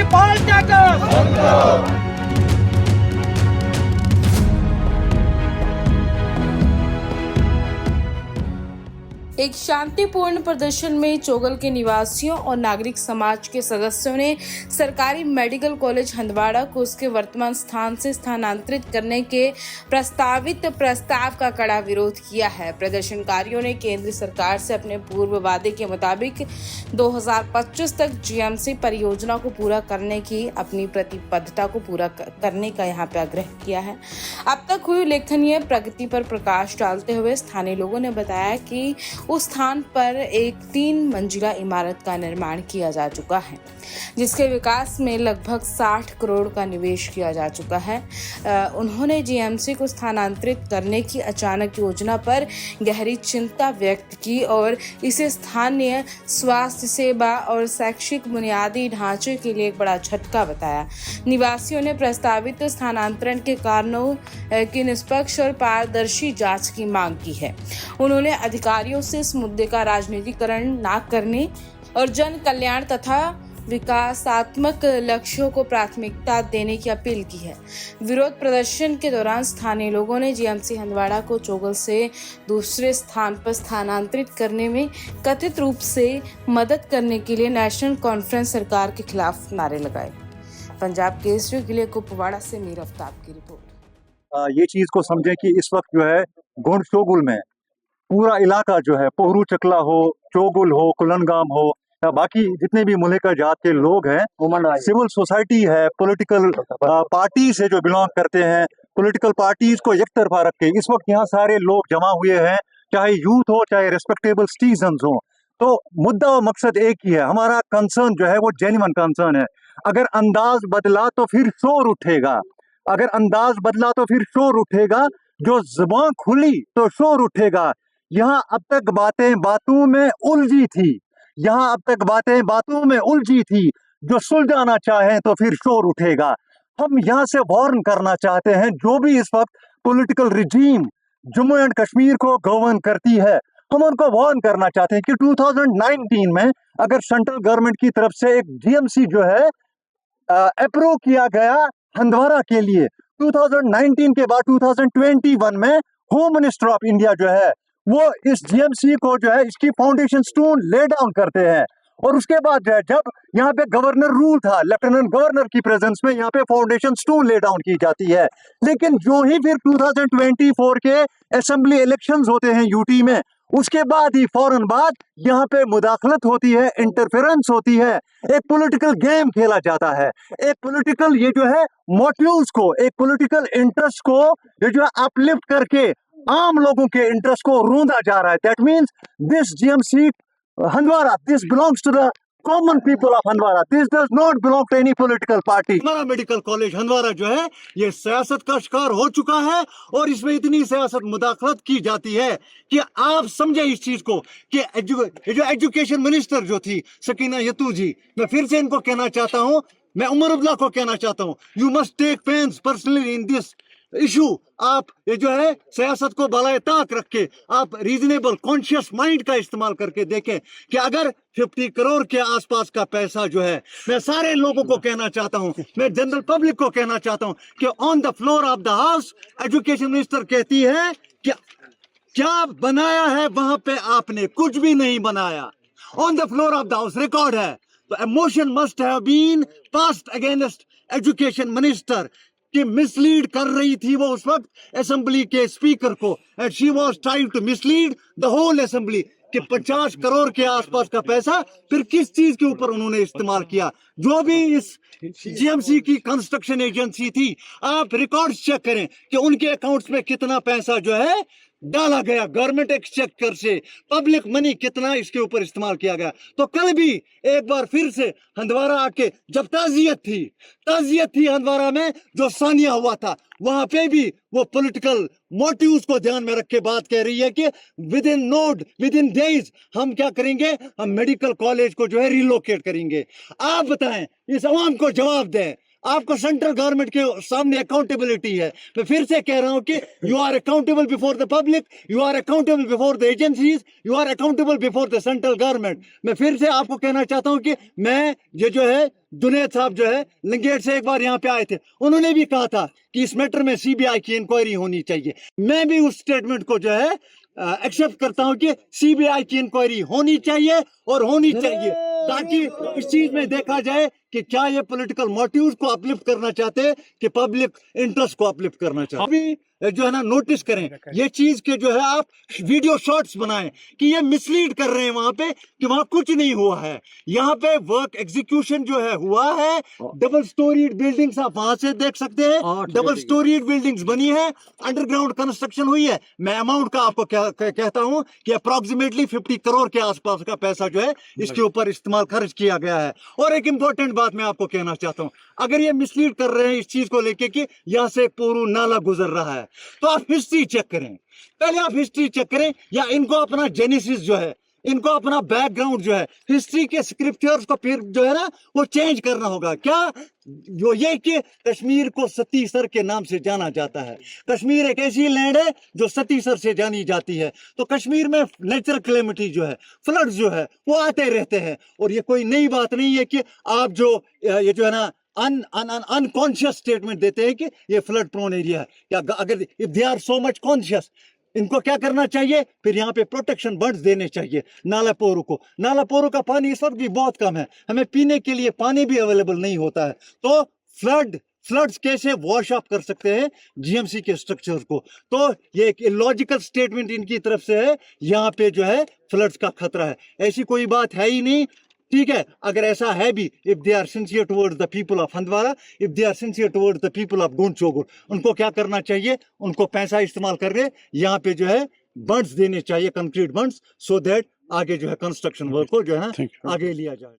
पाल त्यागो। एक शांतिपूर्ण प्रदर्शन में चोगल के निवासियों और नागरिक समाज के सदस्यों ने सरकारी मेडिकल कॉलेज हंदवाड़ा को उसके वर्तमान स्थान से स्थानांतरित करने के प्रस्तावित प्रस्ताव का कड़ा विरोध किया है। प्रदर्शनकारियों ने केंद्र सरकार से अपने पूर्व वादे के मुताबिक 2025 तक जीएमसी परियोजना को पूरा करने की अपनी प्रतिबद्धता को पूरा करने का यहाँ पे आग्रह किया है। अब तक हुई उल्लेखनीय प्रगति पर प्रकाश डालते हुए स्थानीय लोगों ने बताया कि उस स्थान पर एक 3 मंजिला इमारत का निर्माण किया जा चुका है, जिसके विकास में लगभग 60 करोड़ का निवेश किया जा चुका है। उन्होंने जीएमसी को स्थानांतरित करने की अचानक योजना पर गहरी चिंता व्यक्त की और इसे स्थानीय स्वास्थ्य सेवा और शैक्षिक बुनियादी ढांचे के लिए एक बड़ा झटका बताया। निवासियों ने प्रस्तावित स्थानांतरण के कारणों की निष्पक्ष और पारदर्शी जांच की मांग की है। उन्होंने अधिकारियों से इस मुद्दे का राजनीतिकरण न करने और जन कल्याण तथा विकासात्मक लक्ष्यों को प्राथमिकता देने की अपील की है। विरोध प्रदर्शन के दौरान स्थानीय लोगों ने जीएमसी हंदवाड़ा को चोगल से दूसरे स्थान पर स्थानांतरित करने में कथित रूप से मदद करने के लिए नेशनल कॉन्फ्रेंस सरकार के खिलाफ नारे लगाए। पंजाब केसरी के लिए कुपवाड़ा से मीर आफ्ताब की रिपोर्ट। ये चीज को समझे कि इस वक्त जो है गोंड चोगुल में पूरा इलाका जो है, पोहरू चकला हो, चोगुल हो, कुलनगाम हो या बाकी जितने भी मुल्क जात के लोग हैं, सिविल सोसाइटी है, पॉलिटिकल पार्टी से जो बिलोंग करते हैं, पॉलिटिकल पार्टीज को एक तरफा रख के इस वक्त यहाँ सारे लोग जमा हुए हैं, चाहे यूथ हो चाहे रिस्पेक्टेबल सिटीजन्स हो। तो मुद्दा और मकसद एक ही है। हमारा कंसर्न जो है वो जेन्युइन कंसर्न है। अगर अंदाज बदला तो फिर शोर उठेगा, अगर अंदाज बदला तो फिर शोर उठेगा, जो जुबान खुली तो शोर उठेगा। यहाँ अब तक बातें बातों में उलझी थी, यहाँ अब तक बातें बातों में उलझी थी, जो सुलझाना चाहें तो फिर शोर उठेगा। हम यहाँ से वार्न करना चाहते हैं, जो भी इस वक्त political regime Jammu and Kashmir को गवर्न करती है, हम उनको वार्न करना चाहते हैं कि 2019 में अगर सेंट्रल गवर्नमेंट की तरफ से एक जीएमसी जो है अप्रूव किया गया हंदवाड़ा के लिए, 2019 के बाद 2021 में होम मिनिस्टर ऑफ इंडिया जो है वो इस जीएमसी को जो है इसकी फाउंडेशन स्टोन ले डाउन करते हैं। और उसके बाद जो है जब यहाँ पे गवर्नर रूल था, लेफ्टिनेंट गवर्नर की प्रेजेंस में यहाँ पे फाउंडेशन स्टोन ले डाउन की जाती है। लेकिन जो ही फिर 2024 के असेंबली इलेक्शंस होते हैं यूटी में, उसके बाद ही फौरन बाद यहाँ पे मुदाखलत होती है, इंटरफेरेंस होती है, एक पॉलिटिकल गेम खेला जाता है, एक पॉलिटिकल ये जो है मोटिव्स को, एक पॉलिटिकल इंटरेस्ट को ये जो है अपलिफ्ट करके आम लोगों के इंटरेस्ट को रोंदा जा रहा है। That means this GMC Handwara, this belongs to the common people of Handwara, this does not belong to any political party. हमारा मेडिकल कॉलेज हंदवाड़ा जो है ये सियासत का शिकार हो चुका है और इसमें इतनी सियासत मुदाखलत की जाती है कि आप समझे इस चीज को कि जो एजुकेशन मिनिस्टर जो थी सकीना यतू जी, मैं फिर से इनको कहना चाहता हूँ, मैं उमर अब्दुल्ला को कहना चाहता हूँ, you must take pains personally in this issue. आप ये जो है सियासत को बालाए ताक रख के आप रीजनेबल कॉन्शियस माइंड का इस्तेमाल करके देखें कि अगर 50 करोड़ के आसपास का पैसा जो है, मैं सारे लोगों को कहना चाहता हूं, मैं जनरल पब्लिक को कहना चाहता हूं कि on the floor of the house education minister कहती है कि क्या बनाया है वहां पे, आपने कुछ भी नहीं बनाया। On the floor of the house record है। तो a motion must have been passed against education minister कि मिसलीड कर रही थी वो उस वक्त असेंबली के स्पीकर को, and she was trying to mislead the whole assembly कि 50 करोड़ के आसपास का पैसा फिर किस चीज के ऊपर उन्होंने इस्तेमाल किया। जो भी इस जीएमसी की कंस्ट्रक्शन एजेंसी थी, आप रिकॉर्ड्स चेक करें कि उनके अकाउंट्स में कितना पैसा जो है डाला गया, गवर्नमेंट एक्सचेकर से पब्लिक मनी कितना इसके ऊपर इस्तेमाल किया गया। तो कल भी एक बार फिर से हंदवाड़ा आके जब ताजियत थी हंदवाड़ा में जो सानिया हुआ था, वहां पे भी वो पॉलिटिकल मोटिव्स को ध्यान में रख के बात कह रही है कि विद इन डेज हम क्या करेंगे, हम मेडिकल कॉलेज को जो है रिलोकेट करेंगे। आप बताएं, इस अवाम को जवाब दें, आपको सेंट्रल गवर्नमेंट के सामने अकाउंटेबिलिटी है। मैं फिर से कह रहा हूं कि you are accountable before the public, you are accountable before the agencies, you are accountable before the central government. मैं फिर से आपको कहना चाहता हूं कि मैं ये जो है जुनेद साहब जो है लिंगेट से एक बार यहाँ पे आए थे, उन्होंने भी कहा था कि इस मैटर में सीबीआई की इंक्वायरी होनी चाहिए। मैं भी उस स्टेटमेंट को जो है एक्सेप्ट करता हूं कि सीबीआई की इंक्वायरी होनी चाहिए और होनी चाहिए, ताकि इस चीज में देखा जाए कि क्या ये पॉलिटिकल मोटिव्स को अपलिफ्ट करना चाहते हैं कि पब्लिक इंटरेस्ट को अपलिफ्ट करना चाहते हैं। अभी जो है ना नोटिस करें ये चीज के जो है आप वीडियो शॉर्ट्स बनाएं कि ये मिसलीड कर रहे हैं वहां पे कि वहां कुछ नहीं हुआ है। यहाँ पे वर्क एग्जीक्यूशन जो है हुआ है। डबल स्टोरीड बिल्डिंग्स आप वहां से देख सकते हैं, डबल स्टोरीड बिल्डिंग्स बनी है, अंडरग्राउंड कंस्ट्रक्शन हुई है। मैं अमाउंट का आपको कहता हूं कि अप्रोक्सीमेटली 50 करोड़ के आसपास का पैसा जो है इसके ऊपर इस्तेमाल खर्च किया गया है। और एक इंपॉर्टेंट बात मैं आपको कहना चाहता हूं, अगर ये मिसलीड कर रहे हैं इस चीज को लेके कि यहां से पूरा नाला गुजर रहा है, तो आप हिस्ट्री चेक करें। पहले आप हिस्ट्री चेक करें, या इनको अपना जेनेसिस जो है, इनको अपना बैकग्राउंड जो है, हिस्ट्री के स्क्रिप्चर्स को फिर जो है ना वो चेंज करना होगा। क्या जो ये कि कश्मीर को सती सर के नाम से जाना जाता है। कश्मीर एक ऐसी लैंड है जो सती सर से जानी जाती है। तो कश्मीर में नेचुरल कैलेमिटी जो है, फ्लड जो है वो आते रहते हैं। और ये कोई नई बात नहीं है कि आप जो ये जो है ना अनकॉन्शियस स्टेटमेंट देते हैं कि ये फ्लड प्रोन एरिया है। या अगर if they are so much conscious, इनको क्या करना चाहिए, फिर यहाँ पे प्रोटेक्शन बंड्स देने चाहिए नालापोरू को। नालापोरू का पानी इस वक्त भी बहुत कम है, हमें पीने के लिए पानी भी अवेलेबल नहीं होता है। तो फ्लड्स कैसे वॉश अप कर सकते हैं जीएमसी के स्ट्रक्चर को। तो ये एक इलॉजिकल स्टेटमेंट इनकी तरफ से है, यहाँ पे जो है फ्लड्स का खतरा है, ऐसी कोई बात है ही नहीं। ठीक है, अगर ऐसा है भी, if they are sincere towards the people of Handwara, if they are sincere towards the people of Gund Chogul, उनको क्या करना चाहिए, उनको पैसा इस्तेमाल कर रहे यहाँ पे जो है बंड्स देने चाहिए, कंक्रीट बंड्स, सो दैट आगे जो है कंस्ट्रक्शन वर्क को जो है आगे लिया जाए।